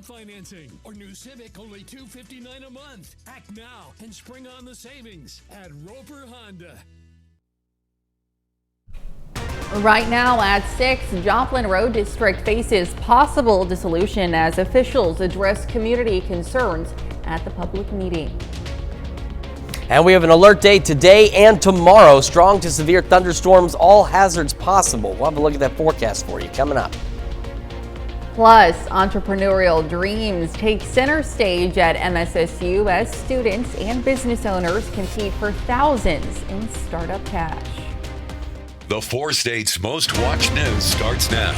Financing or new Civic only $259 a month. Act now and spring on the savings at Roper Honda. Right now at 6, Joplin Road District faces possible dissolution as officials address community concerns at the public meeting. And we have an alert day today and tomorrow. Strong to severe thunderstorms, all hazards possible. We'll have a look at that forecast for you coming up. Plus, entrepreneurial dreams take center stage at MSSU as students and business owners compete for thousands in startup cash. The 4 states' most watched news starts now.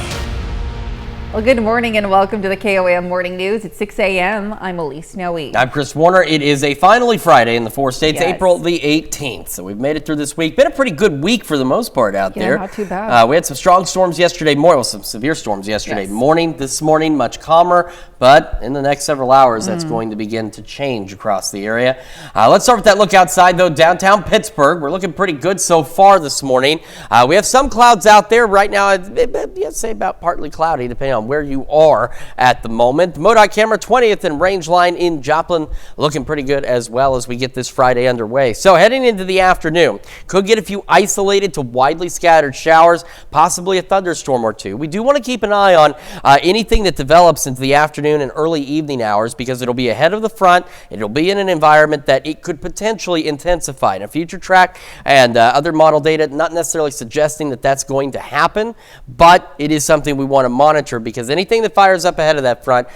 Well, good morning and welcome to the KOAM Morning News at 6 a.m. I'm Elise Snowy. I'm Chris Warner. It is a finally Friday in the 4 states, Yes. April the 18th. So we've made it through this week. Been a pretty good week for the most part out there. Not too bad. We had some strong storms yesterday morning, well, some severe storms yesterday Yes. morning. This morning, much calmer, but in the next several hours, that's going to begin to change across the area. Let's start with that look outside, though. Downtown Pittsburgh, we're looking pretty good so far this morning. We have some clouds out there right now. I'd say about partly cloudy, depending on where you are at the moment. The MoDOT camera 20th and range line in Joplin looking pretty good as well as we get this Friday underway. So heading into the afternoon, could get a few isolated to widely scattered showers, possibly a thunderstorm or two. We do want to keep an eye on anything that develops into the afternoon and early evening hours because it'll be ahead of the front. It'll be in an environment that it could potentially intensify. Now, future track and other model data not necessarily suggesting that that's going to happen, but it is something we want to monitor because anything that fires up ahead of that front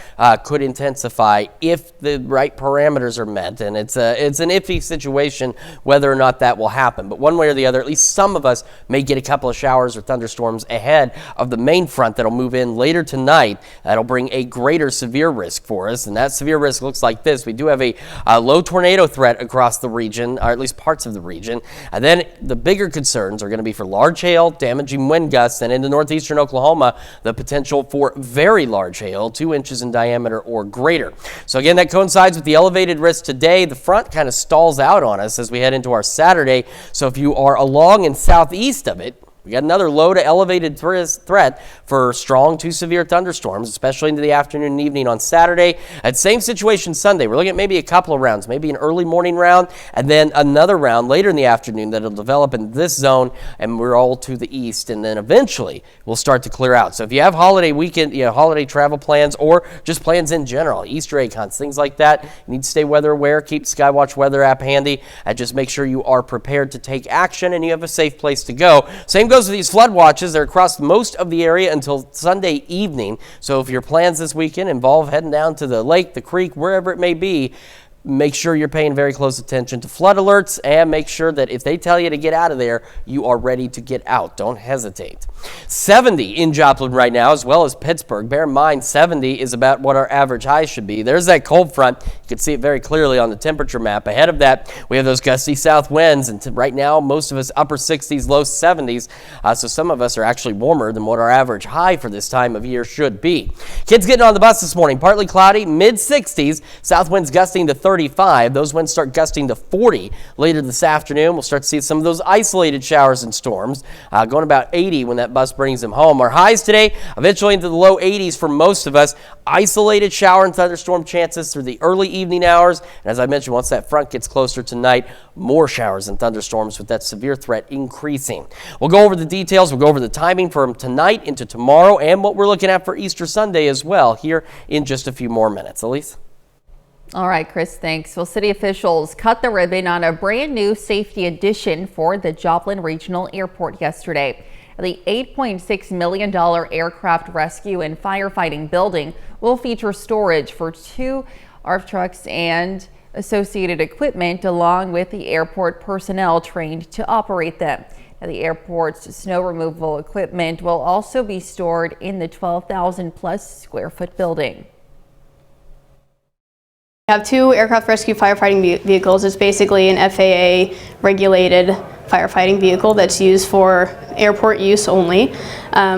could intensify if the right parameters are met, and it's an iffy situation whether or not that will happen. But one way or the other, at least some of us may get a couple of showers or thunderstorms ahead of the main front that'll move in later tonight. That'll bring a greater severe risk for us, and that severe risk looks like this. We do have a low tornado threat across the region, or at least parts of the region, and then the bigger concerns are going to be for large hail, damaging wind gusts, and into northeastern Oklahoma, the potential for very large hail, 2 inches in diameter or greater. So again, that coincides with the elevated risk today. The front kind of stalls out on us as we head into our Saturday. So if you are along and southeast of it, we got another low to elevated threat for strong to severe thunderstorms, especially into the afternoon and evening on Saturday. And same situation Sunday. We're looking at maybe a couple of rounds, maybe an early morning round, and then another round later in the afternoon that'll develop in this zone, and we're all to the east. And then eventually we'll start to clear out. So if you have holiday weekend, holiday travel plans, or just plans in general, Easter egg hunts, things like that, you need to stay weather aware. Keep the Skywatch weather app handy, and just make sure you are prepared to take action and you have a safe place to go. Same goes with these flood watches. They're across most of the area until Sunday evening. So if your plans this weekend involve heading down to the lake, the creek, wherever it may be, make sure you're paying very close attention to flood alerts and make sure that if they tell you to get out of there, you are ready to get out. Don't hesitate. 70 in Joplin right now, as well as Pittsburgh. Bear in mind, 70 is about what our average high should be. There's that cold front. You can see it very clearly on the temperature map. Ahead of that, we have those gusty south winds, and right now, most of us upper 60s, low 70s. So some of us are actually warmer than what our average high for this time of year should be. Kids getting on the bus this morning, partly cloudy, mid 60s. South winds gusting to 35. Those winds start gusting to 40 later this afternoon. We'll start to see some of those isolated showers and storms, going about 80 when that bus brings them home. Our highs today, eventually into the low 80s for most of us. Isolated shower and thunderstorm chances through the early evening hours. And as I mentioned, once that front gets closer tonight, more showers and thunderstorms with that severe threat increasing. We'll go over the details. We'll go over the timing from tonight into tomorrow and what we're looking at for Easter Sunday as well here in just a few more minutes. Elise? All right, Chris, thanks. Well, city officials cut the ribbon on a brand new safety addition for the Joplin Regional Airport yesterday. The $8.6 million aircraft rescue and firefighting building will feature storage for 2 ARF trucks and associated equipment, along with the airport personnel trained to operate them. Now, the airport's snow removal equipment will also be stored in the 12,000 plus square foot building. We have 2 aircraft rescue firefighting vehicles. It's basically an FAA regulated firefighting vehicle that's used for airport use only.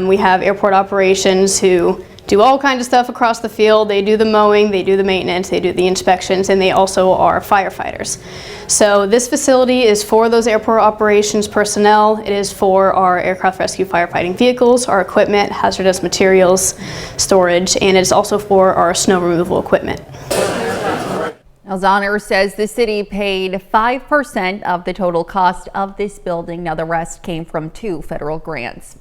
We have airport operations who do all kinds of stuff across the field. They do the mowing, they do the maintenance, they do the inspections, and they also are firefighters. So this facility is for those airport operations personnel. It is for our aircraft rescue firefighting vehicles, our equipment, hazardous materials, storage, and it is also for our snow removal equipment. Zonner says the city paid 5% of the total cost of this building. Now the rest came from 2 federal grants.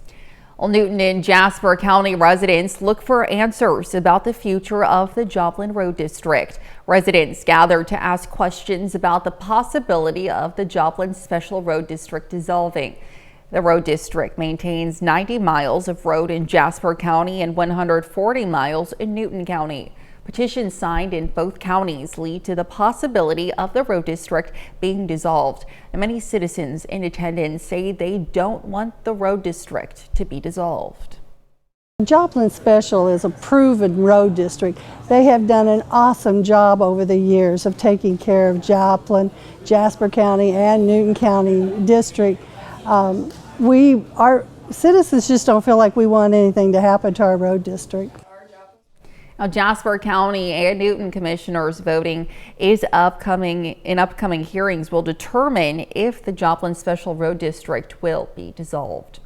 Well, Newton and Jasper County residents look for answers about the future of the Joplin Road District. Residents gathered to ask questions about the possibility of the Joplin Special Road District dissolving. The road district maintains 90 miles of road in Jasper County and 140 miles in Newton County. Petitions signed in both counties lead to the possibility of the road district being dissolved. And many citizens in attendance say they don't want the road district to be dissolved. Joplin Special is a proven road district. They have done an awesome job over the years of taking care of Joplin, Jasper County, and Newton County District. Our citizens just don't feel like we want anything to happen to our road district. Now, Jasper County and Newton commissioners voting is upcoming hearings will determine if the Joplin Special Road District will be dissolved.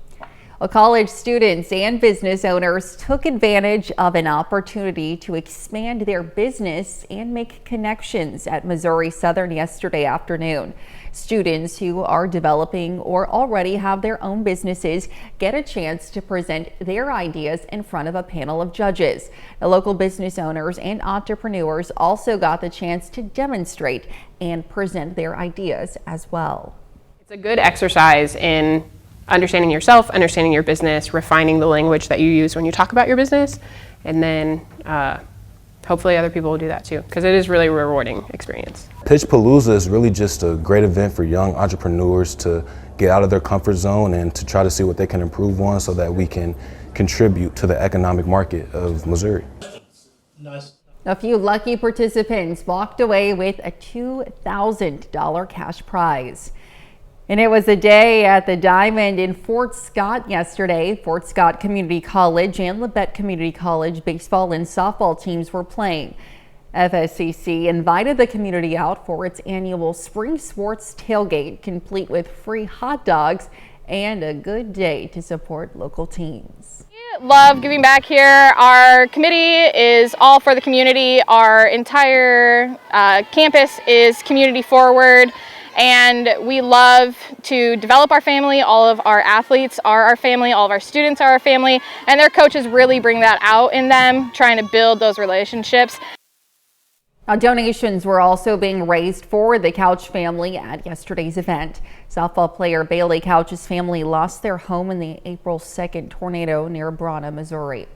Well, college students and business owners took advantage of an opportunity to expand their business and make connections at Missouri Southern yesterday afternoon. Students who are developing or already have their own businesses get a chance to present their ideas in front of a panel of judges. The local business owners and entrepreneurs also got the chance to demonstrate and present their ideas as well. It's a good exercise in understanding yourself, understanding your business, refining the language that you use when you talk about your business, and then hopefully other people will do that too, because it is really a rewarding experience. Pitchpalooza is really just a great event for young entrepreneurs to get out of their comfort zone and to try to see what they can improve on so that we can contribute to the economic market of Missouri. A few lucky participants walked away with a $2,000 cash prize. And it was a day at the Diamond in Fort Scott yesterday. Fort Scott Community College and Labette Community College baseball and softball teams were playing. FSCC invited the community out for its annual Spring Sports Tailgate, complete with free hot dogs and a good day to support local teams. We love giving back here. Our committee is all for the community. Our entire campus is community forward. And we love to develop our family. All of our athletes are our family, all of our students are our family, and their coaches really bring that out in them, trying to build those relationships. Now, donations were also being raised for the Couch family at yesterday's event. Softball player Bailey Couch's family lost their home in the April 2nd tornado near Brawna, Missouri.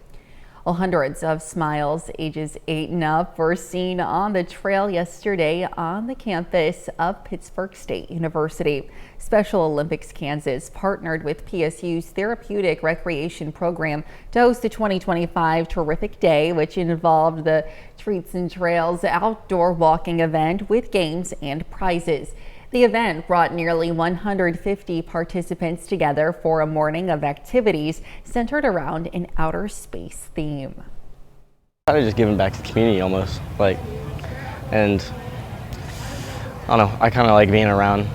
Well, hundreds of smiles ages 8 and up were seen on the trail yesterday on the campus of Pittsburg State University. Special Olympics Kansas partnered with PSU's Therapeutic Recreation Program to host the 2025 Terrific Day, which involved the Treats and Trails outdoor walking event with games and prizes. The event brought nearly 150 participants together for a morning of activities centered around an outer space theme. Kind of just giving back to the community almost, and I don't know, I kind of like being around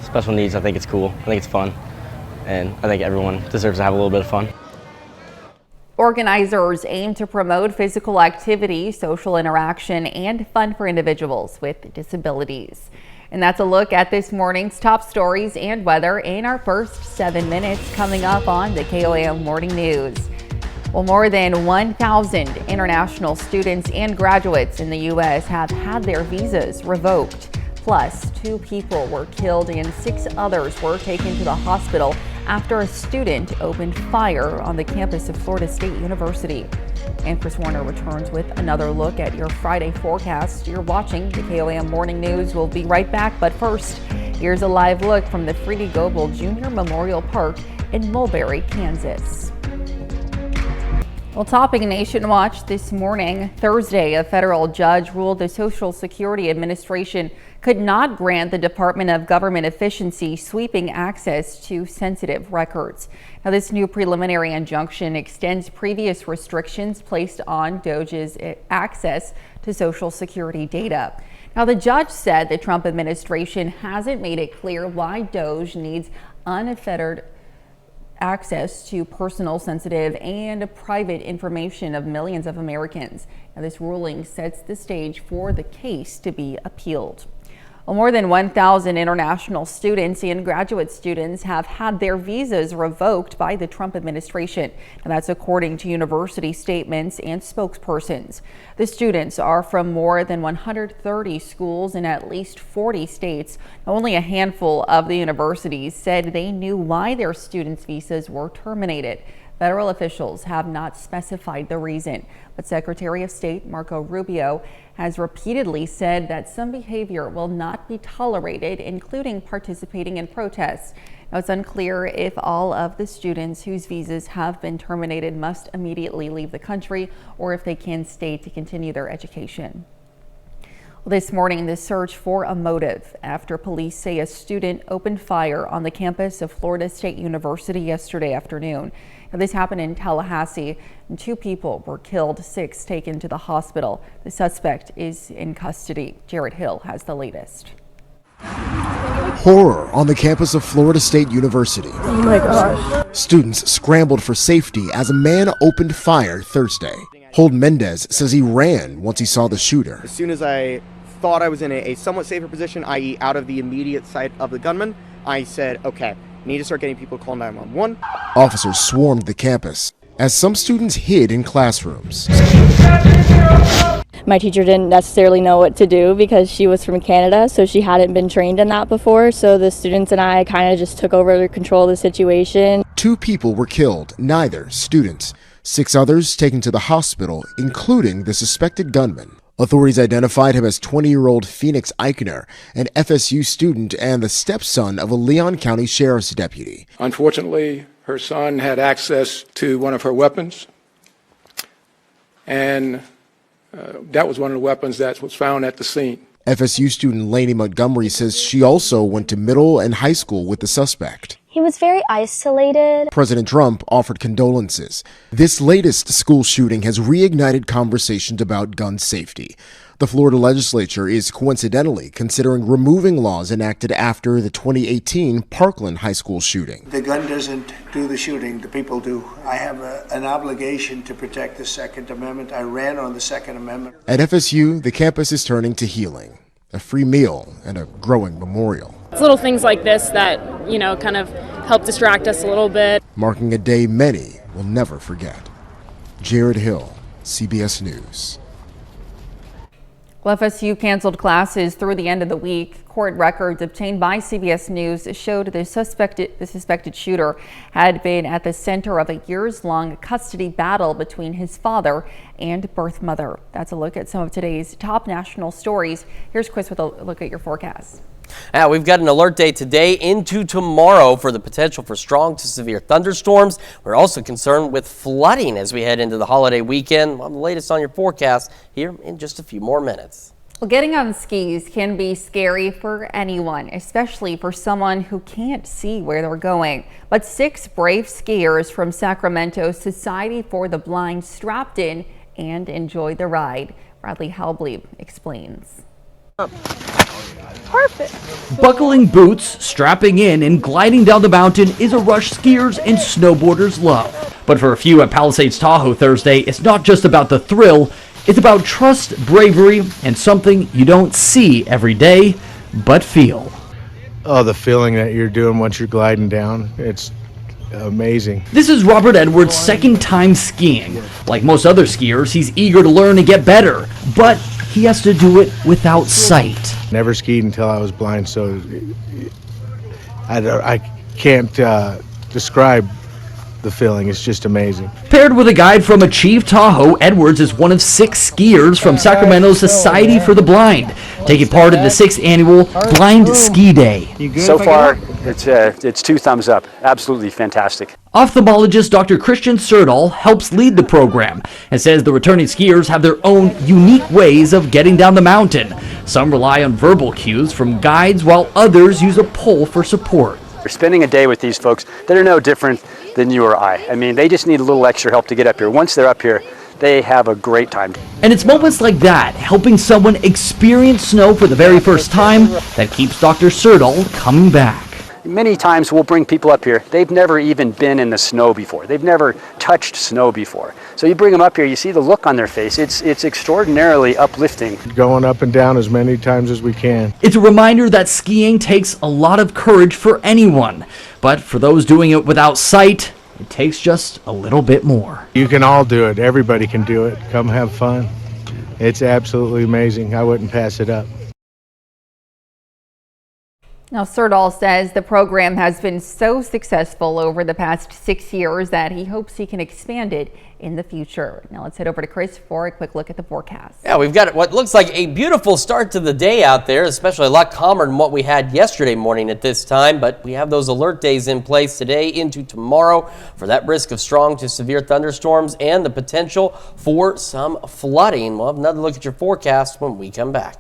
special needs. I think it's cool, I think it's fun, and I think everyone deserves to have a little bit of fun. Organizers aim to promote physical activity, social interaction, and fun for individuals with disabilities. And that's a look at this morning's top stories and weather in our first 7 minutes coming up on the KOAM Morning News. Well, more than 1,000 international students and graduates in the U.S. have had their visas revoked. Plus, 2 people were killed and 6 others were taken to the hospital after a student opened fire on the campus of Florida State University. And Chris Warner returns with another look at your Friday forecast. You're watching the KOAM Morning News. We'll be right back, but first, here's a live look from the Freedy Goebel Jr. Memorial Park in Mulberry, Kansas. Well, topping Nation Watch this morning, Thursday, a federal judge ruled the Social Security Administration could not grant the Department of Government Efficiency sweeping access to sensitive records. Now, this new preliminary injunction extends previous restrictions placed on DOJ's access to Social Security data. Now, the judge said the Trump administration hasn't made it clear why DOJ needs unfettered access to personal, sensitive, and private information of millions of Americans. Now, this ruling sets the stage for the case to be appealed. Well, more than 1,000 international students and graduate students have had their visas revoked by the Trump administration. And that's according to university statements and spokespersons. The students are from more than 130 schools in at least 40 states. Only a handful of the universities said they knew why their students' visas were terminated. Federal officials have not specified the reason, but Secretary of State Marco Rubio has repeatedly said that some behavior will not be tolerated, including participating in protests. Now, it's unclear if all of the students whose visas have been terminated must immediately leave the country or if they can stay to continue their education. This morning, the search for a motive after police say a student opened fire on the campus of Florida State University yesterday afternoon. Now, this happened in Tallahassee, and 2 people were killed, 6 taken to the hospital. The suspect is in custody. Jared Hill has the latest. Horror on the campus of Florida State University. Oh my gosh. Students scrambled for safety as a man opened fire Thursday. Holden Mendez says he ran once he saw the shooter. As soon as I thought I was in a somewhat safer position, i.e. out of the immediate sight of the gunman, I said, okay, need to start getting people to call 911. Officers swarmed the campus as some students hid in classrooms. My teacher didn't necessarily know what to do because she was from Canada, so she hadn't been trained in that before. So the students and I kind of just took over control of the situation. 2 people were killed, neither students. 6 others taken to the hospital, including the suspected gunman. Authorities identified him as 20-year-old Phoenix Eichner, an FSU student and the stepson of a Leon County Sheriff's deputy. Unfortunately, her son had access to one of her weapons, and that was one of the weapons that was found at the scene. FSU student Lainey Montgomery says she also went to middle and high school with the suspect. He was very isolated. President Trump offered condolences. This latest school shooting has reignited conversations about gun safety. The Florida legislature is coincidentally considering removing laws enacted after the 2018 Parkland High School shooting. The gun doesn't do the shooting, the people do. I have an obligation to protect the Second Amendment. I ran on the Second Amendment. At FSU, the campus is turning to healing, a free meal, and a growing memorial. It's little things like this that, kind of help distract us a little bit. Marking a day many will never forget. Jared Hill, CBS News. Well, FSU canceled classes through the end of the week. Court records obtained by CBS News showed the suspected shooter had been at the center of a years-long custody battle between his father and birth mother. That's a look at some of today's top national stories. Here's Chris with a look at your forecast. We've got an alert day today into tomorrow for the potential for strong to severe thunderstorms. We're also concerned with flooding as we head into the holiday weekend. Well, the latest on your forecast here in just a few more minutes. Well, getting on skis can be scary for anyone, especially for someone who can't see where they're going. But 6 brave skiers from Sacramento's Society for the Blind strapped in and enjoyed the ride. Bradley Halblieb explains. Perfect. Buckling boots, strapping in, and gliding down the mountain is a rush skiers and snowboarders love. But for a few at Palisades Tahoe Thursday, it's not just about the thrill, it's about trust, bravery, and something you don't see every day, but feel. Oh, the feeling that you're doing once you're gliding down, it's amazing. This is Robert Edwards' second time skiing. Like most other skiers, he's eager to learn and get better, but he has to do it without sight. Never skied until I was blind, so I can't describe the feeling. It's just amazing. Paired with a guide from Achieve Tahoe, Edwards is one of 6 skiers from Sacramento's Society for the Blind, taking part in the 6th annual Blind Ski Day. So far, it's 2 thumbs up. Absolutely fantastic. Ophthalmologist Dr. Christian Serdahl helps lead the program and says the returning skiers have their own unique ways of getting down the mountain. Some rely on verbal cues from guides while others use a pole for support. We're spending a day with these folks that are no different than you or I. I mean, they just need a little extra help to get up here. Once they're up here, they have a great time. And it's moments like that, helping someone experience snow for the very first time, that keeps Dr. Serdahl coming back. Many times we'll bring people up here. They've never even been in the snow before. They've never touched snow before. So you bring them up here, you see the look on their face. It's extraordinarily uplifting. Going up and down as many times as we can. It's a reminder that skiing takes a lot of courage for anyone. But for those doing it without sight, it takes just a little bit more. You can all do it. Everybody can do it. Come have fun. It's absolutely amazing. I wouldn't pass it up. Now, Serdahl says the program has been so successful over the past 6 years that he hopes he can expand it in the future. Now let's head over to Chris for a quick look at the forecast. Yeah, we've got what looks like a beautiful start to the day out there, especially a lot calmer than what we had yesterday morning at this time, but we have those alert days in place today into tomorrow for that risk of strong to severe thunderstorms and the potential for some flooding. We'll have another look at your forecast when we come back.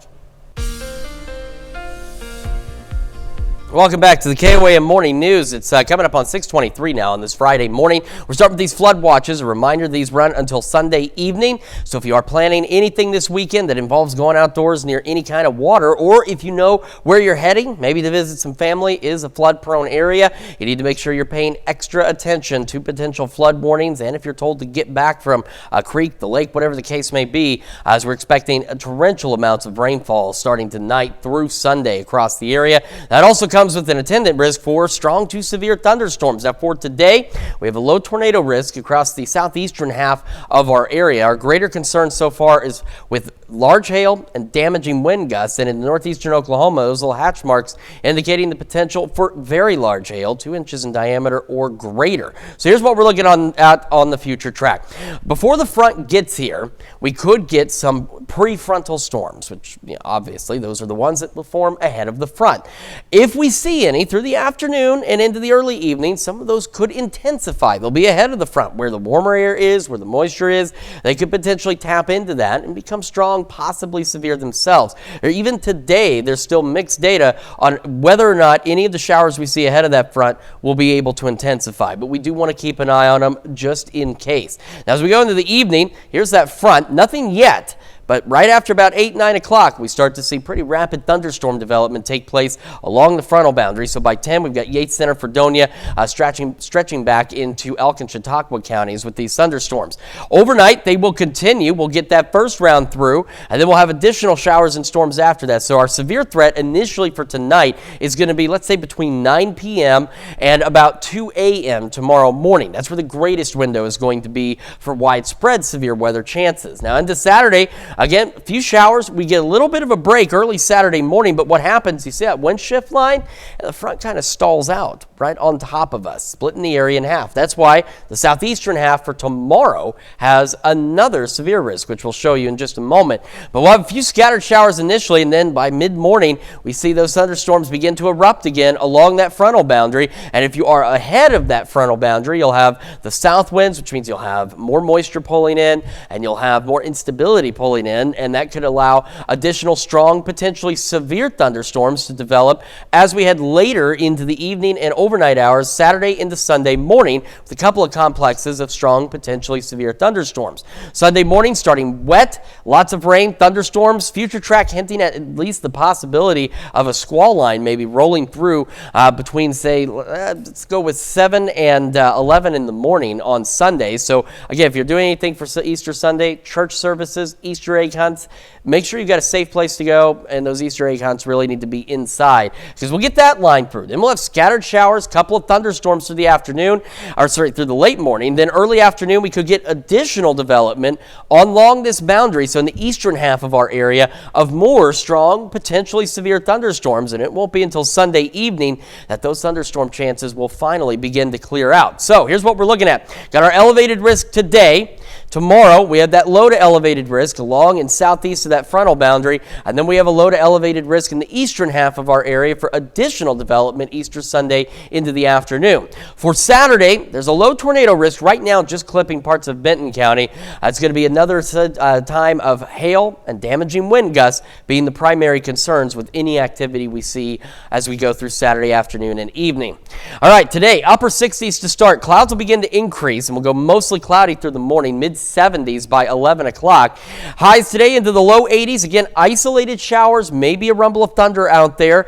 Welcome back to the KOAM Morning News. It's coming up on 6:23 now on this Friday morning. We're starting with these flood watches. A reminder, these run until Sunday evening. So if you are planning anything this weekend that involves going outdoors near any kind of water, or if you know where you're heading, maybe to visit some family is a flood-prone area, you need to make sure you're paying extra attention to potential flood warnings. And if you're told to get back from a creek, the lake, whatever the case may be, as we're expecting torrential amounts of rainfall starting tonight through Sunday across the area. That also comes with an attendant risk for strong to severe thunderstorms. Now for today, we have a low tornado risk across the southeastern half of our area. Our greater concern so far is with large hail and damaging wind gusts, and in northeastern Oklahoma, those little hatch marks indicating the potential for very large hail, 2 inches in diameter or greater. So here's what we're looking at on the future track. Before the front gets here, we could get some prefrontal storms, which obviously those are the ones that will form ahead of the front. If we see any through the afternoon and into the early evening, some of those could intensify. They'll be ahead of the front where the warmer air is, where the moisture is. They could potentially tap into that and become strong, possibly severe themselves. Or even today, there's still mixed data on whether or not any of the showers we see ahead of that front will be able to intensify. But we do want to keep an eye on them just in case. Now, as we go into the evening, here's that front. Nothing yet. But right after about 8, 9 o'clock, we start to see pretty rapid thunderstorm development take place along the frontal boundary. So by 10, we've got Yates Center, Fredonia, stretching back into Elk and Chautauqua counties with these thunderstorms. Overnight, they will continue. We'll get that first round through, and then we'll have additional showers and storms after that. So our severe threat initially for tonight is going to be, let's say, between 9 p.m. and about 2 a.m. tomorrow morning. That's where the greatest window is going to be for widespread severe weather chances. Now, into Saturday, again, a few showers. We get a little bit of a break early Saturday morning, but what happens, you see that wind shift line, and the front kind of stalls out right on top of us, splitting the area in half. That's why the southeastern half for tomorrow has another severe risk, which we'll show you in just a moment. But we'll have a few scattered showers initially, and then by mid-morning, we see those thunderstorms begin to erupt again along that frontal boundary. And if you are ahead of that frontal boundary, you'll have the south winds, which means you'll have more moisture pulling in, and you'll have more instability pulling in, and that could allow additional strong, potentially severe thunderstorms to develop as we head later into the evening and overnight hours, Saturday into Sunday morning, with a couple of complexes of strong, potentially severe thunderstorms. Sunday morning starting wet, lots of rain, thunderstorms, future track hinting at least the possibility of a squall line maybe rolling through between, say, let's go with 7 and 11 in the morning on Sunday. So again, if you're doing anything for Easter Sunday, church services, Easter Easter egg hunts, make sure you've got a safe place to go, and those Easter egg hunts really need to be inside because we'll get that line through. Then we'll have scattered showers, couple of thunderstorms through the afternoon, through the late morning. Then early afternoon, we could get additional development along this boundary, so in the eastern half of our area, of more strong, potentially severe thunderstorms, and it won't be until Sunday evening that those thunderstorm chances will finally begin to clear out. So here's what we're looking at. Got our elevated risk today. Tomorrow, we have that low to elevated risk along and southeast of that frontal boundary, and then we have a low to elevated risk in the eastern half of our area for additional development Easter Sunday into the afternoon. For Saturday, there's a low tornado risk right now just clipping parts of Benton County. It's going to be another time of hail and damaging wind gusts being the primary concerns with any activity we see as we go through Saturday afternoon and evening. All right, today, upper 60s to start. Clouds will begin to increase and will go mostly cloudy through the morning, mid-70s by 11 o'clock. Highs today into the low 80s. Again, isolated showers, maybe a rumble of thunder out there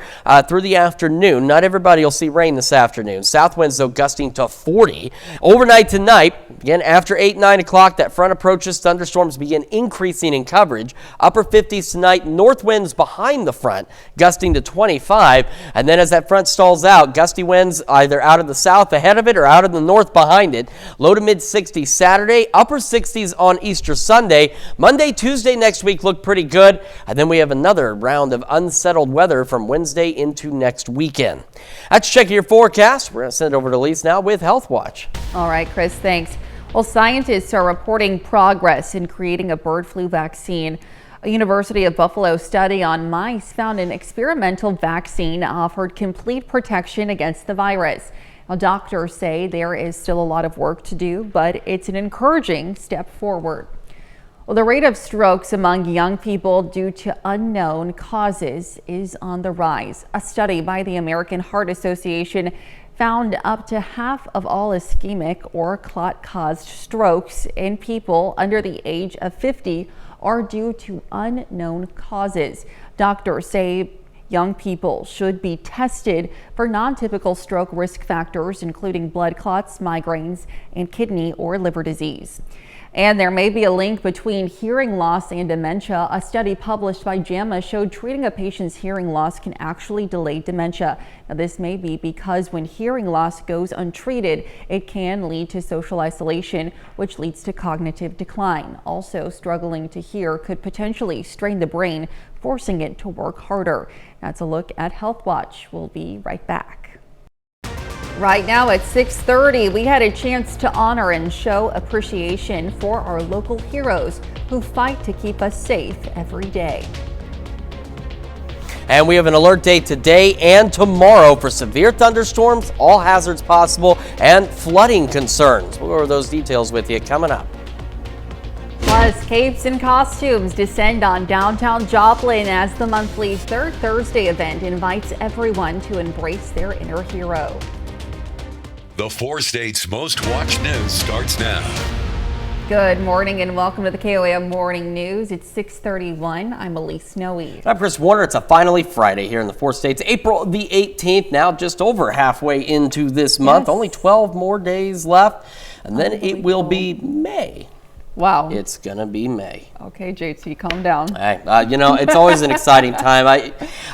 through the afternoon. Not everybody will see rain this afternoon. South winds, though, gusting to 40. Overnight tonight, again, after 8, 9 o'clock, that front approaches, thunderstorms begin increasing in coverage. Upper 50s tonight, north winds behind the front, gusting to 25. And then as that front stalls out, gusty winds either out of the south ahead of it or out of the north behind it. Low to mid-60s Saturday, upper 60s on Easter Sunday. Monday, Tuesday next week look pretty good. And then we have another round of unsettled weather from Wednesday into next weekend. That's checking your forecast. We're going to send it over to Lise now with Health Watch. All right, Chris, thanks. Well, scientists are reporting progress in creating a bird flu vaccine. A University of Buffalo study on mice found an experimental vaccine offered complete protection against the virus. Now, doctors say there is still a lot of work to do, but it's an encouraging step forward. Well, the rate of strokes among young people due to unknown causes is on the rise. A study by the American Heart Association found up to half of all ischemic or clot-caused strokes in people under the age of 50 are due to unknown causes. Doctors say young people should be tested for non-typical stroke risk factors, including blood clots, migraines, and kidney or liver disease. And there may be a link between hearing loss and dementia. A study published by JAMA showed treating a patient's hearing loss can actually delay dementia. Now, this may be because when hearing loss goes untreated, it can lead to social isolation, which leads to cognitive decline. Also, struggling to hear could potentially strain the brain, forcing it to work harder. That's a look at Health Watch. We'll be right back. Right now at 6:30, we had a chance to honor and show appreciation for our local heroes who fight to keep us safe every day. And we have an alert day today and tomorrow for severe thunderstorms, all hazards possible, and flooding concerns. We'll go over those details with you coming up. Plus, capes and costumes descend on downtown Joplin as the monthly Third Thursday event invites everyone to embrace their inner hero. The 4 states' most watched news starts now. Good morning and welcome to the KOAM Morning News. It's 6:31. I'm Elise Snowy. I'm Chris Warner. It's a finally Friday here in the 4 states. April the 18th, now just over halfway into this month. Yes. Only 12 more days left, and then it will be May. Wow. It's going to be May. Okay, JT, calm down. Hey, you know, it's always an exciting time.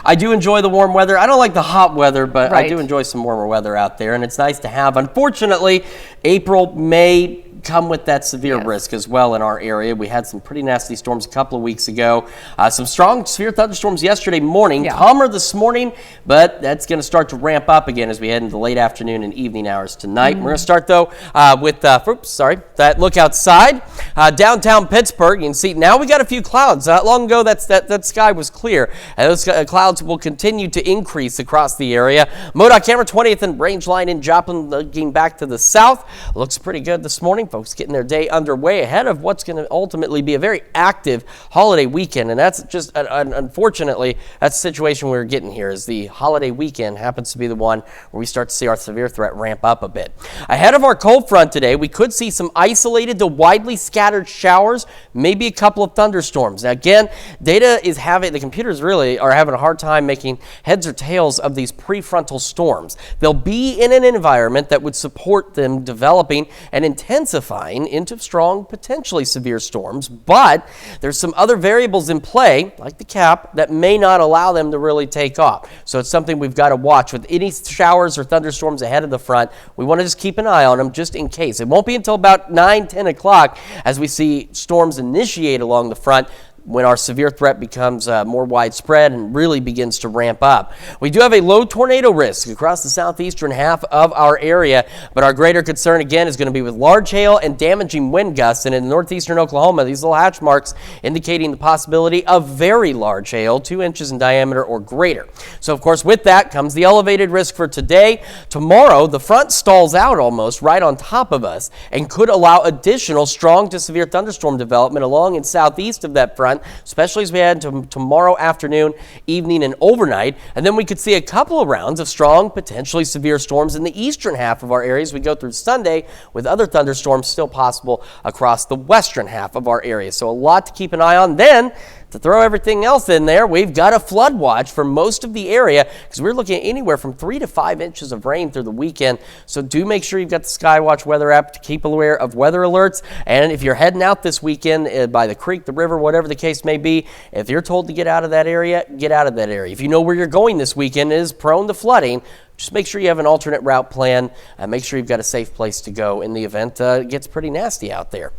I do enjoy the warm weather. I don't like the hot weather, but right. I do enjoy some warmer weather out there, and it's nice to have. Unfortunately, April, May come with that severe risk as well in our area. We had some pretty nasty storms a couple of weeks ago. Some strong severe thunderstorms yesterday morning. Calmer this morning, but that's going to start to ramp up again as we head into the late afternoon and evening hours tonight. We're going to start though with that look outside. Downtown Pittsburgh, you can see now we got a few clouds. Not long ago that sky was clear. And those clouds will continue to increase across the area. MoDOT camera 20th and Range Line in Joplin looking back to the south. Looks pretty good this morning. Folks getting their day underway ahead of what's going to ultimately be a very active holiday weekend. And that's just, unfortunately, that's the situation we're getting here is the holiday weekend happens to be the one where we start to see our severe threat ramp up a bit. Ahead of our cold front today, we could see some isolated to widely scattered showers, maybe a couple of thunderstorms. Now, again, the computers really are having a hard time making heads or tails of these prefrontal storms. They'll be in an environment that would support them developing and intensifying intensifying into strong, potentially severe storms, but there's some other variables in play, like the cap, that may not allow them to really take off. So it's something we've got to watch. With any showers or thunderstorms ahead of the front, we want to just keep an eye on them just in case. It won't be until about 9, 10 o'clock as we see storms initiate along the front, when our severe threat becomes more widespread and really begins to ramp up. We do have a low tornado risk across the southeastern half of our area, but our greater concern again is going to be with large hail and damaging wind gusts. And in northeastern Oklahoma, these little hatch marks indicating the possibility of very large hail, 2 inches in diameter or greater. So of course with that comes the elevated risk for today. Tomorrow, the front stalls out almost right on top of us and could allow additional strong to severe thunderstorm development along and southeast of that front, especially as we head to tomorrow afternoon, evening, and overnight. And then we could see a couple of rounds of strong, potentially severe storms in the eastern half of our area as we go through Sunday, with other thunderstorms still possible across the western half of our area. So a lot to keep an eye on. Then, to throw everything else in there, we've got a flood watch for most of the area because we're looking at anywhere from 3 to 5 inches of rain through the weekend. So do make sure you've got the Skywatch weather app to keep aware of weather alerts. And if you're heading out this weekend by the creek, the river, whatever the case may be, if you're told to get out of that area, get out of that area. If you know where you're going this weekend is prone to flooding, just make sure you have an alternate route plan and make sure you've got a safe place to go in the event it gets pretty nasty out there.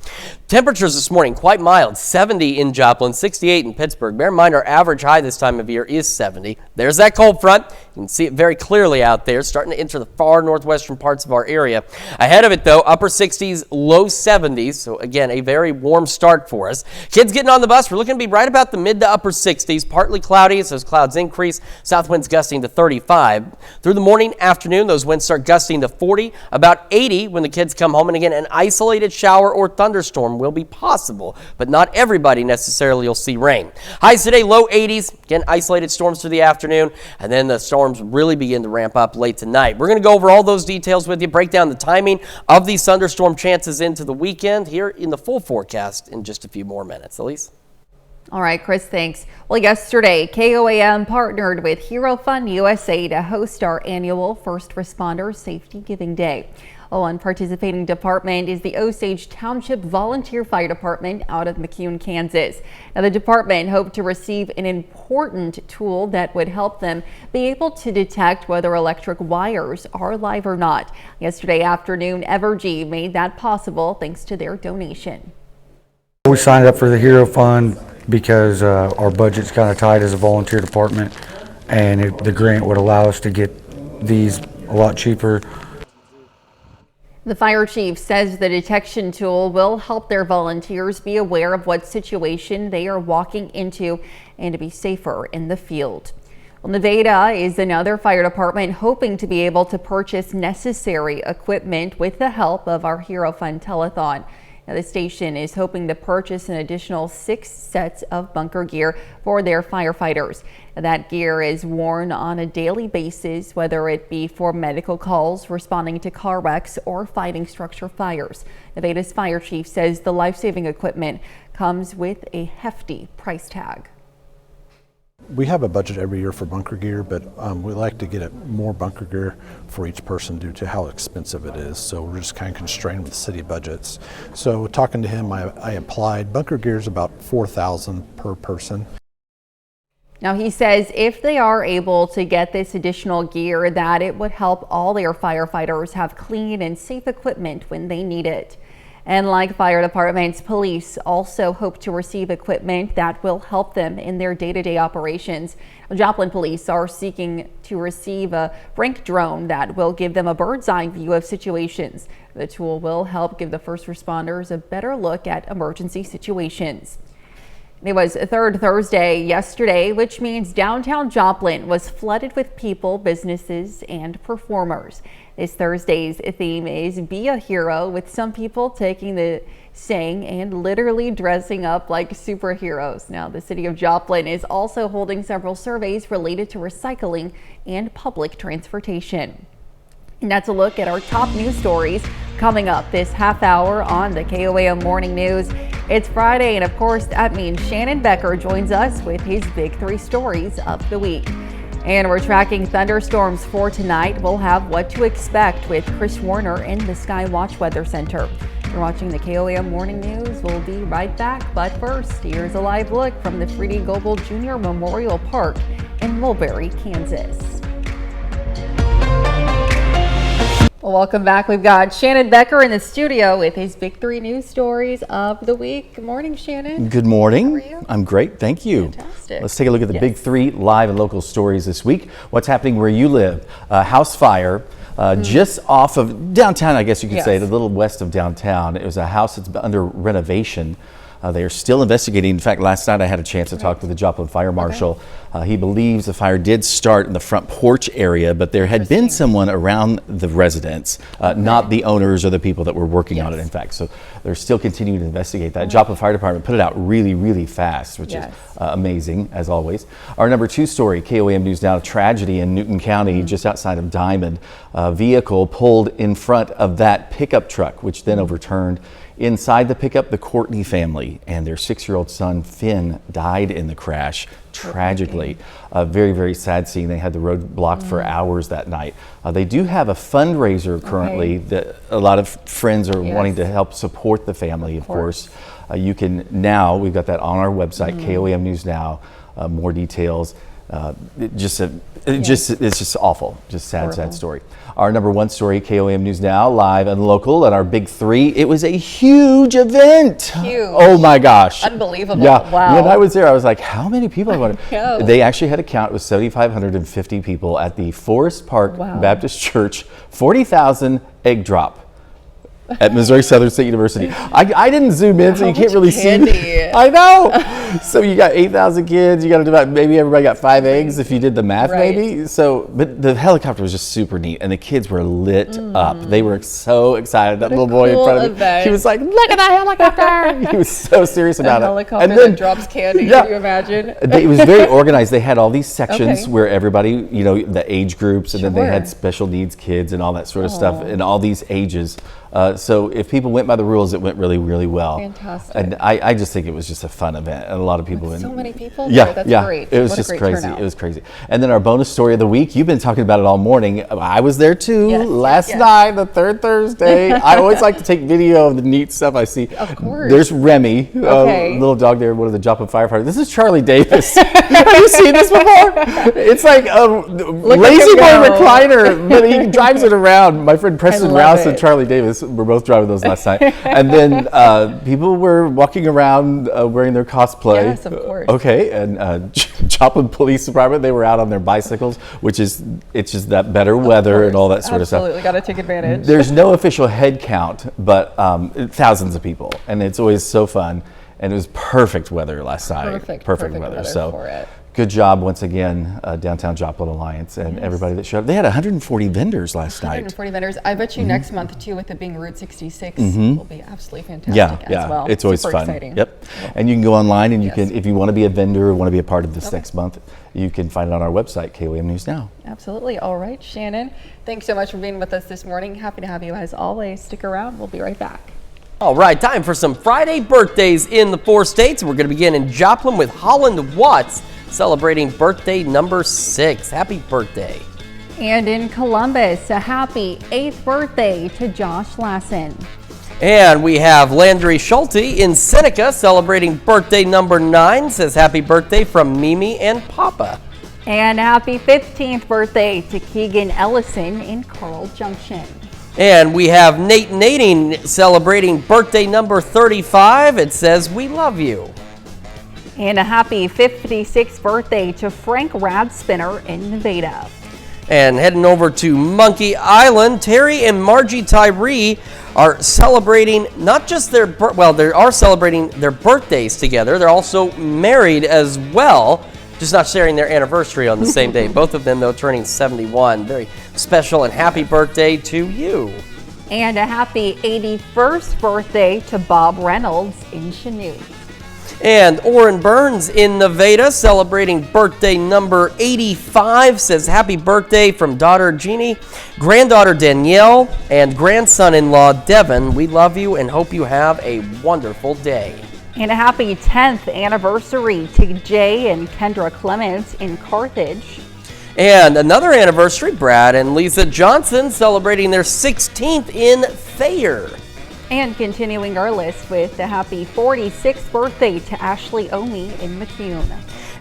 Temperatures this morning quite mild, 70 in Joplin, 68 in Pittsburgh. Bear in mind our average high this time of year is 70. There's that cold front. You can see it very clearly out there, starting to enter the far northwestern parts of our area. Ahead of it though, upper 60s, low 70s. So again, a very warm start for us. Kids getting on the bus, we're looking to be right about the mid to upper 60s, partly cloudy as those clouds increase. South winds gusting to 35. Through the morning, afternoon, those winds start gusting to 40, about 80 when the kids come home. And again, an isolated shower or thunderstorm will be possible, but not everybody necessarily will see rain. Highs today, low 80s. Again, isolated storms through the afternoon, and then the storms really begin to ramp up late tonight. We're going to go over all those details with you, break down the timing of these thunderstorm chances into the weekend here in the full forecast in just a few more minutes. Elise? All right, Chris, thanks. Well, yesterday, KOAM partnered with Hero Fund USA to host our annual First Responder Safety Giving Day. One participating department is the Osage Township Volunteer Fire Department out of McCune, Kansas. Now, the department hoped to receive an important tool that would help them be able to detect whether electric wires are live or not. Yesterday afternoon, Evergy made that possible thanks to their donation. We signed up for the Hero Fund because our budget's kind of tight as a volunteer department, and the grant would allow us to get these a lot cheaper. The fire chief says the detection tool will help their volunteers be aware of what situation they are walking into and to be safer in the field. Well, Nevada is another fire department hoping to be able to purchase necessary equipment with the help of our Hero Fund telethon. Now, the station is hoping to purchase an additional 6 sets of bunker gear for their firefighters. That gear is worn on a daily basis, whether it be for medical calls, responding to car wrecks, or fighting structure fires. Nevada's fire chief says the life-saving equipment comes with a hefty price tag. We have a budget every year for bunker gear, but we like to get more bunker gear for each person due to how expensive it is. So we're just kind of constrained with city budgets. So talking to him, I applied. Bunker gear is about $4,000 per person. Now, he says if they are able to get this additional gear, that it would help all their firefighters have clean and safe equipment when they need it. And like fire departments, police also hope to receive equipment that will help them in their day-to-day operations. Joplin police are seeking to receive a Brink drone that will give them a bird's eye view of situations. The tool will help give the first responders a better look at emergency situations. It was Third Thursday yesterday, which means downtown Joplin was flooded with people, businesses, and performers. This Thursday's theme is Be a Hero, with some people taking the saying and literally dressing up like superheroes. Now, the city of Joplin is also holding several surveys related to recycling and public transportation. And that's a look at our top news stories coming up this half hour on the KOAM Morning News. It's Friday, and of course, that means Shannon Becker joins us with his big 3 stories of the week. And we're tracking thunderstorms for tonight. We'll have what to expect with Chris Warner in the Skywatch Weather Center. You're watching the KOAM Morning News. We'll be right back, but first, here's a live look from the Freddie Goebel Jr. Memorial Park in Mulberry, Kansas. Well, welcome back. We've got Shannon Becker in the studio with his Big 3 news stories of the week. Good morning, Shannon. Good morning. How are you? I'm great, thank you. Fantastic. Let's take a look at the Big 3 live and local stories this week. What's happening where you live? House fire. Just off of downtown, I guess you could say, a little west of downtown. It was a house that's under renovation. They are still investigating. In fact, last night I had a chance to talk with the Joplin Fire Marshal. He believes the fire did start in the front porch area, but there had been someone around the residence, not the owners or the people that were working on it, in fact. So they're still continuing to investigate that. Joplin Fire Department put it out really, really fast, which is amazing, as always. Our number 2 story, KOAM News Now, tragedy in Newton County, just outside of Diamond. A vehicle pulled in front of that pickup truck, which then overturned. Inside the pickup, the Courtney family and their 6-year-old son, Finn, died in the crash, tragically. A very, very sad scene. They had the road blocked for hours that night. They do have a fundraiser currently that a lot of friends are wanting to help support the family, of course. You can now, we've got that on our website, KOAM News Now, more details. It's just awful, just sad story. Our number 1 story, KOAM News Now, live and local, and our Big 3. It was a huge event. Huge. Oh my gosh. Unbelievable. Yeah. Wow. When I was there, I was like, how many people? They actually had a count. It was 7,550 people at the Forest Park Baptist Church, 40,000 egg drop at Missouri Southern State University. I didn't zoom in, so you can't really see. I know. So you got 8,000 kids. You got to divide. Maybe everybody got 5 eggs if you did the math. Maybe. So, but the helicopter was just super neat, and the kids were lit up. They were so excited. That little boy in front of me, he was like, "Look at that helicopter!" He was so serious about it. Helicopter and then that drops candy. Can you imagine? It was very organized. They had all these sections where everybody, you know, the age groups, and then they had special needs kids and all that sort of stuff, in all these ages. So if people went by the rules, it went really, really well. Fantastic. And I just think it was just a fun event, and a lot of people. With so many people. Yeah, That's great. It was just crazy. Turnout. It was crazy. And then our bonus story of the week. You've been talking about it all morning. I was there too last night, the third Thursday. I always like to take video of the neat stuff I see. Of course. There's Remy, little dog there, one of the Joplin firefighters. This is Charlie Davis. Have you seen this before? It's like a lazy boy recliner, but he drives it around. My friend Preston Rouse and Charlie Davis were both driving those last night. And then people were walking around wearing their cosplay. Yes, of course. Okay, and Joplin Police Department, they were out on their bicycles, which is, it's just that better weather and all that sort of stuff. Absolutely, got to take advantage. There's no official head count, but thousands of people, and it's always so fun. And it was perfect weather last night. Perfect weather. So good job once again, Downtown Joplin Alliance and everybody that showed up. They had 140 vendors last night. 140 vendors. I bet you next month too, with it being Route 66, will be absolutely fantastic as well. It's always super fun. Exciting. Yep. And you can go online and you can, if you want to be a vendor or want to be a part of this next month, you can find it on our website, KOAM News Now. Absolutely. All right, Shannon. Thanks so much for being with us this morning. Happy to have you as always. Stick around. We'll be right back. All right, time for some Friday birthdays in the 4 states. We're going to begin in Joplin with Holland Watts, celebrating birthday number 6. Happy birthday. And in Columbus, a happy 8th birthday to Josh Lassen. And we have Landry Schulte in Seneca, celebrating birthday number 9. Says happy birthday from Mimi and Papa. And happy 15th birthday to Keegan Ellison in Carl Junction. And we have Nate Nading celebrating birthday number 35. It says, we love you. And a happy 56th birthday to Frank Radspinner in Nevada. And heading over to Monkey Island, Terry and Margie Tyree are celebrating not just they are celebrating their birthdays together. They're also married as well, just not sharing their anniversary on the same day. Both of them, though, turning 71. Very special and happy birthday to you. And a happy 81st birthday to Bob Reynolds in Chanute. And Orrin Burns in Nevada, celebrating birthday number 85, says happy birthday from daughter Jeannie, granddaughter Danielle, and grandson-in-law Devin. We love you and hope you have a wonderful day. And a happy 10th anniversary to Jay and Kendra Clements in Carthage. And another anniversary, Brad and Lisa Johnson celebrating their 16th in Thayer. And continuing our list with the happy 46th birthday to Ashley Omi in McCune.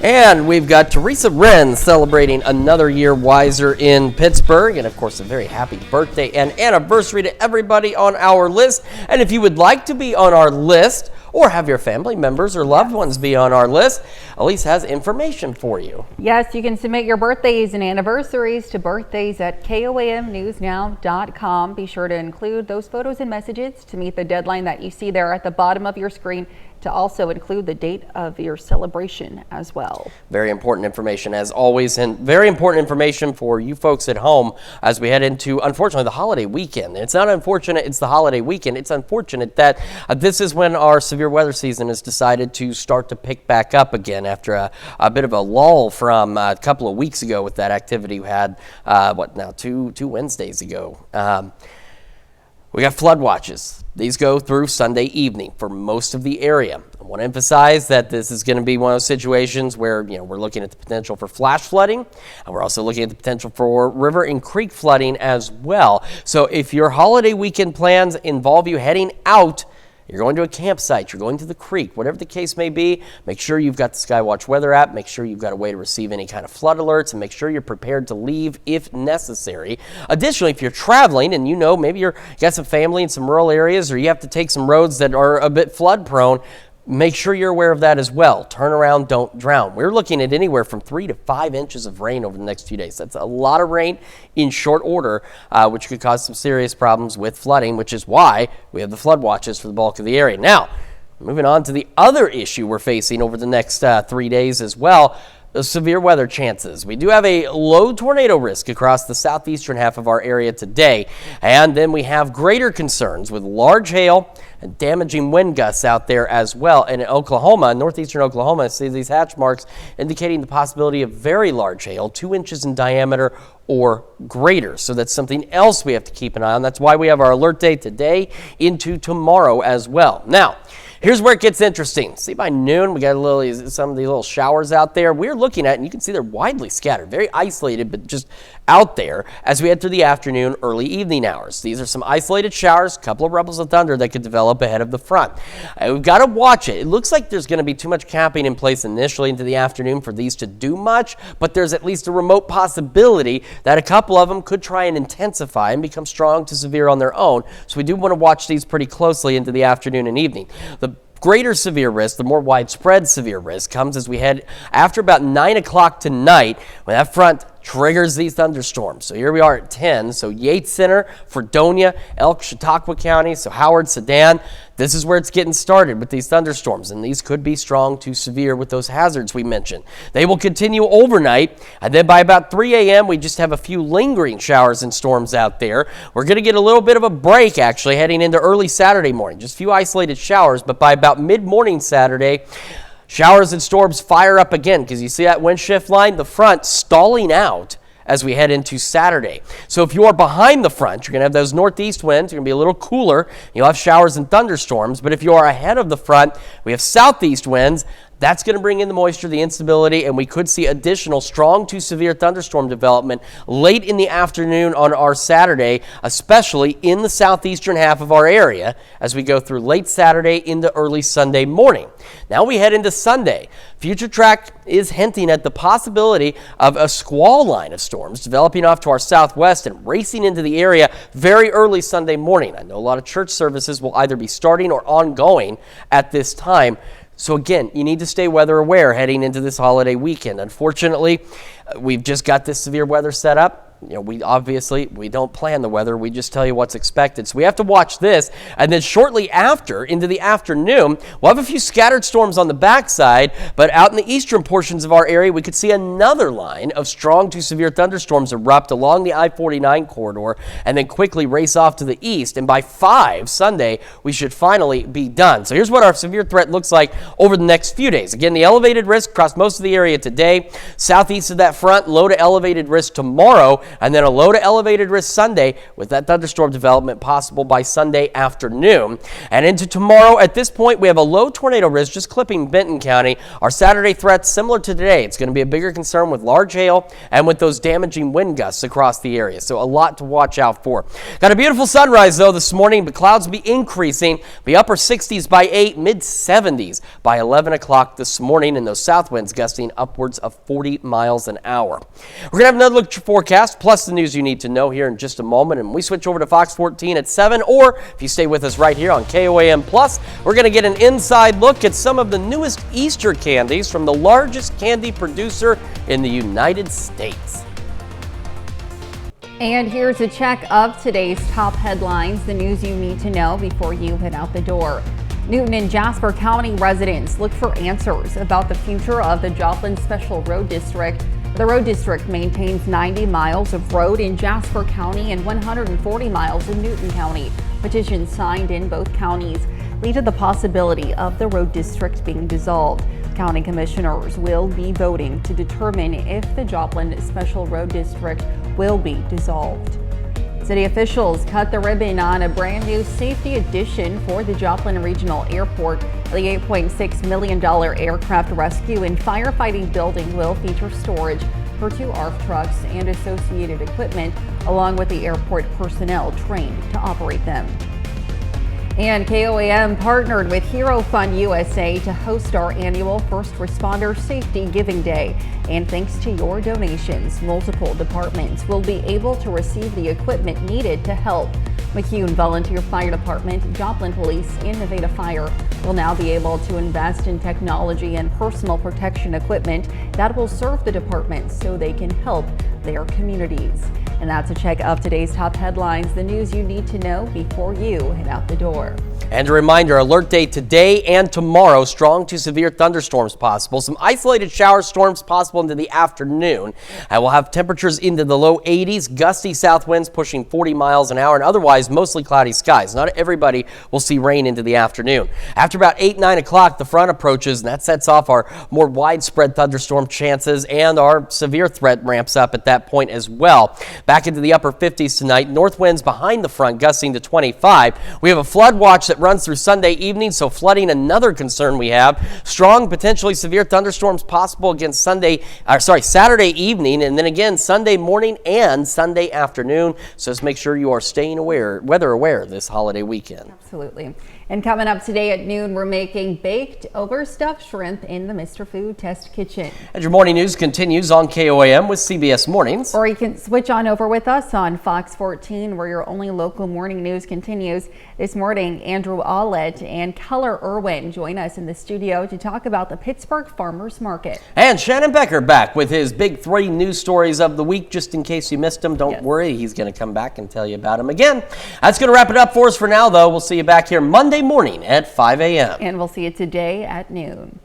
And we've got Teresa Wren celebrating another year wiser in Pittsburgh. And of course, a very happy birthday and anniversary to everybody on our list. And if you would like to be on our list or have your family members or loved ones be on our list, Elise has information for you. Yes, you can submit your birthdays and anniversaries to birthdays@koamnewsnow.com. Be sure to include those photos and messages to meet the deadline that you see there at the bottom of your screen, to also include the date of your celebration as well. Very important information as always, and very important information for you folks at home as we head into, unfortunately, the holiday weekend. It's not unfortunate it's the holiday weekend. It's unfortunate that this is when our severe weather season has decided to start to pick back up again after a bit of a lull from a couple of weeks ago with that activity we had, two Wednesdays ago. We got flood watches. These go through Sunday evening for most of the area. I want to emphasize that this is going to be one of those situations where, we're looking at the potential for flash flooding, and we're also looking at the potential for river and creek flooding as well. So if your holiday weekend plans involve you heading out, you're going to a campsite, you're going to the creek, whatever the case may be, make sure you've got the Skywatch weather app, make sure you've got a way to receive any kind of flood alerts, and make sure you're prepared to leave if necessary. Additionally, if you're traveling and maybe you got some family in some rural areas, or you have to take some roads that are a bit flood prone, make sure you're aware of that as well. Turn around, don't drown. We're looking at anywhere from 3 to 5 inches of rain over the next few days. That's a lot of rain in short order, which could cause some serious problems with flooding, which is why we have the flood watches for the bulk of the area. Now, moving on to the other issue we're facing over the next 3 days as well, the severe weather chances. We do have a low tornado risk across the southeastern half of our area today, and then we have greater concerns with large hail and damaging wind gusts out there as well. And in Oklahoma, northeastern Oklahoma, see these hatch marks indicating the possibility of very large hail, 2 inches in diameter or greater. So that's something else we have to keep an eye on. That's why we have our alert day today into tomorrow as well. Now, here's where it gets interesting. See, by noon, we got some of these little showers out there. We're looking at, and you can see they're widely scattered, very isolated, but just out there as we head through the afternoon, early evening hours. These are some isolated showers, a couple of rubbles of thunder that could develop ahead of the front. We've got to watch it. It looks like there's going to be too much capping in place initially into the afternoon for these to do much, but there's at least a remote possibility that a couple of them could try and intensify and become strong to severe on their own. So we do want to watch these pretty closely into the afternoon and evening. The greater severe risk, the more widespread severe risk, comes as we head after about 9 o'clock tonight when that front triggers these thunderstorms. So here we are at 10. So Yates Center, Fredonia, Elk, Chautauqua County, so Howard, Sedan. This is where it's getting started with these thunderstorms, and these could be strong to severe with those hazards we mentioned. They will continue overnight, and then by about 3 a.m., we just have a few lingering showers and storms out there. We're going to get a little bit of a break, actually, heading into early Saturday morning. Just a few isolated showers, but by about mid-morning Saturday, showers and storms fire up again, because you see that wind shift line, the front stalling out as we head into Saturday. So if you are behind the front, you're going to have those northeast winds. You're going to be a little cooler. You'll have showers and thunderstorms. But if you are ahead of the front, we have southeast winds. That's going to bring in the moisture, the instability, and we could see additional strong to severe thunderstorm development late in the afternoon on our Saturday, especially in the southeastern half of our area as we go through late Saturday into early Sunday morning. Now we head into Sunday. Future Track is hinting at the possibility of a squall line of storms developing off to our southwest and racing into the area very early Sunday morning. I know a lot of church services will either be starting or ongoing at this time. So again, you need to stay weather aware heading into this holiday weekend. Unfortunately, we've just got this severe weather set up. We don't plan the weather. We just tell you what's expected. So we have to watch this. And then shortly after, into the afternoon, we'll have a few scattered storms on the backside. But out in the eastern portions of our area, we could see another line of strong to severe thunderstorms erupt along the I-49 corridor and then quickly race off to the east. And by 5 Sunday, we should finally be done. So here's what our severe threat looks like over the next few days. Again, the elevated risk across most of the area today. Southeast of that front, low to elevated risk tomorrow. and then a low to elevated risk Sunday with that thunderstorm development possible by Sunday afternoon. And into tomorrow, at this point, we have a low tornado risk just clipping Benton County. Our Saturday threats similar to today. It's going to be a bigger concern with large hail and with those damaging wind gusts across the area. So a lot to watch out for. Got a beautiful sunrise though this morning, but clouds will be increasing. Be upper 60s by 8, mid 70s by 11 o'clock this morning, and those south winds gusting upwards of 40 miles an hour. We're going to have another look at your forecast, plus the news you need to know here in just a moment. And we switch over to Fox 14 at 7, or if you stay with us right here on KOAM Plus, we're going to get an inside look at some of the newest Easter candies from the largest candy producer in the United States. And here's a check of today's top headlines, the news you need to know before you head out the door. Newton and Jasper County residents look for answers about the future of the Joplin Special Road District. The road district maintains 90 miles of road in Jasper County and 140 miles in Newton County. Petitions signed in both counties lead to the possibility of the road district being dissolved. County commissioners will be voting to determine if the Joplin Special Road District will be dissolved. City officials cut the ribbon on a brand new safety addition for the Joplin Regional Airport. The $8.6 million aircraft rescue and firefighting building will feature storage for 2 ARF trucks and associated equipment, along with the airport personnel trained to operate them. And KOAM partnered with Hero Fund USA to host our annual First Responder Safety Giving Day. And thanks to your donations, multiple departments will be able to receive the equipment needed to help. McCune Volunteer Fire Department, Joplin Police, and Nevada Fire will now be able to invest in technology and personal protection equipment that will serve the departments so they can help their communities. And that's a check of today's top headlines, the news you need to know before you head out the door. And a reminder, alert day today and tomorrow, strong to severe thunderstorms possible. Some isolated shower storms possible into the afternoon. And we'll have temperatures into the low 80s, gusty south winds pushing 40 miles an hour, and otherwise mostly cloudy skies. Not everybody will see rain into the afternoon. After about 8, 9 o'clock, the front approaches, and that sets off our more widespread thunderstorm chances, and our severe threat ramps up at that point as well. Back into the upper 50s tonight, north winds behind the front gusting to 25. We have a flood watch that runs through Sunday evening, so flooding another concern we have. Strong, potentially severe thunderstorms possible against Saturday evening, and then again Sunday morning and Sunday afternoon. So just make sure you are staying weather aware this holiday weekend. Absolutely. And coming up today at noon, we're making baked overstuffed shrimp in the Mr. Food Test Kitchen. And your morning news continues on KOAM with CBS Mornings. Or you can switch on over with us on Fox 14, where your only local morning news continues. This morning, Andrew Allett and Keller Irwin join us in the studio to talk about the Pittsburgh Farmers Market. And Shannon Becker back with his big 3 news stories of the week. Just in case you missed them, don't worry. He's going to come back and tell you about them again. That's going to wrap it up for us for now, though. We'll see you back here Monday morning at 5 a.m. And we'll see you today at noon.